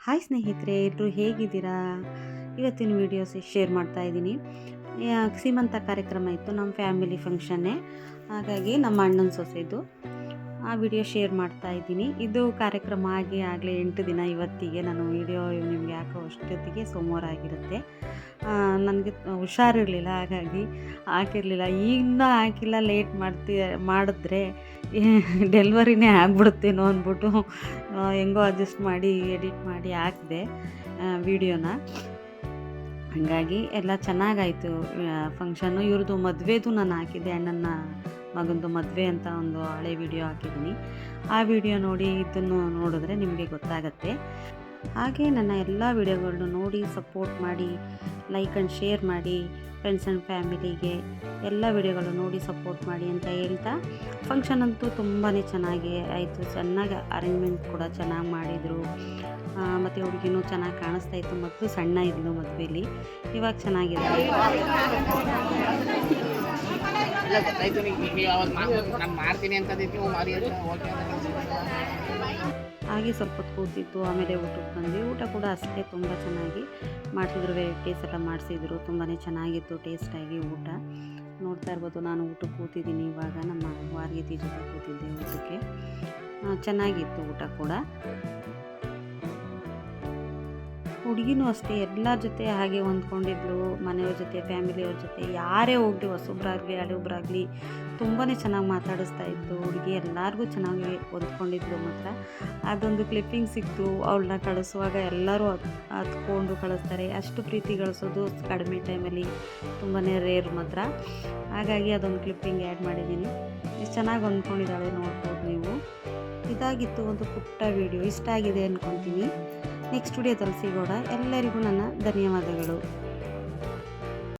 Hi ಸ್ನೇಹಿತರೆ, ಎಲ್ಲರೂ ಹೇಗಿದ್ದೀರಾ? ಇವತ್ತಿನ ವೀಡಿಯೋಸ್ ಶೇರ್ ಮಾಡ್ತಾ ಇದ್ದೀನಿ. ಸೀಮಂತ ಕಾರ್ಯಕ್ರಮ ಇತ್ತು, ನಮ್ಮ ಫ್ಯಾಮಿಲಿ ಫಂಕ್ಷನ್ನೇ. ಹಾಗಾಗಿ ನಮ್ಮ ಅಣ್ಣನ ಸೊಸೆದು ಆ ವಿಡಿಯೋ ಶೇರ್ ಮಾಡ್ತಾ ಇದ್ದೀನಿ. ಇದು ಕಾರ್ಯಕ್ರಮ ಆಗಿ ಆಗಲೇ 8 ದಿನ. ಇವತ್ತಿಗೆ ನಾನು ವಿಡಿಯೋ ನಿಮಗೆ ಹಾಕೋ ಅಷ್ಟೊತ್ತಿಗೆ ಸೋಮವಾರ ಆಗಿರುತ್ತೆ. ನನಗೆ ಹುಷಾರಿರಲಿಲ್ಲ, ಹಾಗಾಗಿ ಹಾಕಿರಲಿಲ್ಲ. ಇನ್ನೂ ಹಾಕಿಲ್ಲ, ಲೇಟ್ ಮಾಡಿದ್ರೆ ಡೆಲ್ವರಿನೇ ಆಗ್ಬಿಡುತ್ತೇನೋ ಅಂದ್ಬಿಟ್ಟು ಹೆಂಗೋ ಅಡ್ಜಸ್ಟ್ ಮಾಡಿ ಎಡಿಟ್ ಮಾಡಿ ಹಾಕಿದೆ ವಿಡಿಯೋನ. ಹಾಗಾಗಿ ಎಲ್ಲ ಚೆನ್ನಾಗಾಯಿತು ಫಂಕ್ಷನ್ನು. ಇವ್ರದ್ದು ಮದುವೆದು ನಾನು ಹಾಕಿದ್ದೆ, ಅಣ್ಣನ ಮಗಂದು ಮದುವೆ ಅಂತ ಒಂದು ಹಳೆ ವಿಡಿಯೋ ಹಾಕಿದ್ದೀನಿ. ಆ ವಿಡಿಯೋ ನೋಡಿ ಇದನ್ನು ನೋಡಿದ್ರೆ ನಿಮಗೆ ಗೊತ್ತಾಗತ್ತೆ. ಹಾಗೆ ನನ್ನ ಎಲ್ಲ ವಿಡಿಯೋಗಳನ್ನ ನೋಡಿ ಸಪೋರ್ಟ್ ಮಾಡಿ, ಲೈಕ್ ಆ್ಯಂಡ್ ಶೇರ್ ಮಾಡಿ, ಫ್ರೆಂಡ್ಸ್ ಆ್ಯಂಡ್ ಫ್ಯಾಮಿಲಿಗೆ ಎಲ್ಲ ವಿಡಿಯೋಗಳು ನೋಡಿ ಸಪೋರ್ಟ್ ಮಾಡಿ ಅಂತ ಹೇಳ್ತಾ, ಫಂಕ್ಷನ್ ಅಂತೂ ತುಂಬಾ ಚೆನ್ನಾಗಿ ಆಯಿತು. ಚೆನ್ನಾಗಿ ಅರೇಂಜ್ಮೆಂಟ್ ಕೂಡ ಚೆನ್ನಾಗಿ ಮಾಡಿದರು. ಮತ್ತು ಹುಡುಗಿನೂ ಚೆನ್ನಾಗಿ ಕಾಣಿಸ್ತಾ ಇತ್ತು. ಮೊದಲು ಸಣ್ಣ ಇದ್ಲು ಮದುವೆಯಲ್ಲಿ, ಇವಾಗ ಚೆನ್ನಾಗಿದೆ. ಹಾಗೆ ಸ್ವಲ್ಪ ಹೊತ್ತು ಕೂತಿತ್ತು. ಆಮೇಲೆ ಊಟಕ್ಕೆ ಬಂದ್ವಿ. ಊಟ ಕೂಡ ಅಷ್ಟೇ ತುಂಬ ಚೆನ್ನಾಗಿ ಮಾಡ್ತಿದ್ರು, ವೆರೈಟೀಸ್ ಎಲ್ಲ ಮಾಡಿಸಿದ್ರು. ತುಂಬಾ ಚೆನ್ನಾಗಿತ್ತು ಟೇಸ್ಟಾಗಿ ಊಟ. ನೋಡ್ತಾ ಇರ್ಬೋದು, ನಾನು ಊಟಕ್ಕೆ ಕೂತಿದ್ದೀನಿ ಇವಾಗ. ನಮ್ಮ ವಾರ್ಗಿತಿ ಜೊತೆ ಕೂತಿದ್ದೆ ಊಟಕ್ಕೆ. ಚೆನ್ನಾಗಿತ್ತು ಊಟ ಕೂಡ. ಹುಡುಗಿನೂ ಅಷ್ಟೇ ಎಲ್ಲರ ಜೊತೆ ಹಾಗೆ ಹೊಂದ್ಕೊಂಡಿದ್ಲು. ಮನೆಯವ್ರ ಜೊತೆ, ಫ್ಯಾಮಿಲಿಯವ್ರ ಜೊತೆ ಯಾರೇ ಹೋಗಲಿ, ಹೊಸೊಬ್ರಾಗಲಿ ಹಳೆಯೊಬ್ರಾಗಲಿ ತುಂಬಾ ಚೆನ್ನಾಗಿ ಮಾತಾಡಿಸ್ತಾ ಇತ್ತು ಹುಡುಗಿ. ಎಲ್ಲರಿಗೂ ಚೆನ್ನಾಗಿ ಹೊಂದ್ಕೊಂಡಿದ್ಲು ಮಾತ್ರ. ಅದೊಂದು ಕ್ಲಿಪ್ಪಿಂಗ್ ಸಿಕ್ತು. ಅವಳನ್ನ ಕಳಿಸುವಾಗ ಎಲ್ಲರೂ ಹತ್ಕೊಂಡು ಕಳಿಸ್ತಾರೆ. ಅಷ್ಟು ಪ್ರೀತಿ ಗಳಿಸೋದು ಕಡಿಮೆ ಟೈಮಲ್ಲಿ ತುಂಬಾ ರೇರ್ ಮಾತ್ರ. ಹಾಗಾಗಿ ಅದೊಂದು ಕ್ಲಿಪ್ಪಿಂಗ್ ಆ್ಯಡ್ ಮಾಡಿದ್ದೀನಿ. ಎಷ್ಟು ಚೆನ್ನಾಗಿ ಹೊಂದ್ಕೊಂಡಿದ್ದಾಳೆ ನೋಡ್ಬೋದು ನೀವು. ಇದಾಗಿತ್ತು ಒಂದು ಪುಟ್ಟ ವಿಡಿಯೋ. ಇಷ್ಟ ಆಗಿದೆ ಅಂದ್ಕೊತೀನಿ. ನೆಕ್ಸ್ಟ್ ವಿಡಿಯೋದಲ್ಲಿ ಸಿಗೋಣ. ಎಲ್ಲರಿಗೂ ನನ್ನ ಧನ್ಯವಾದಗಳು.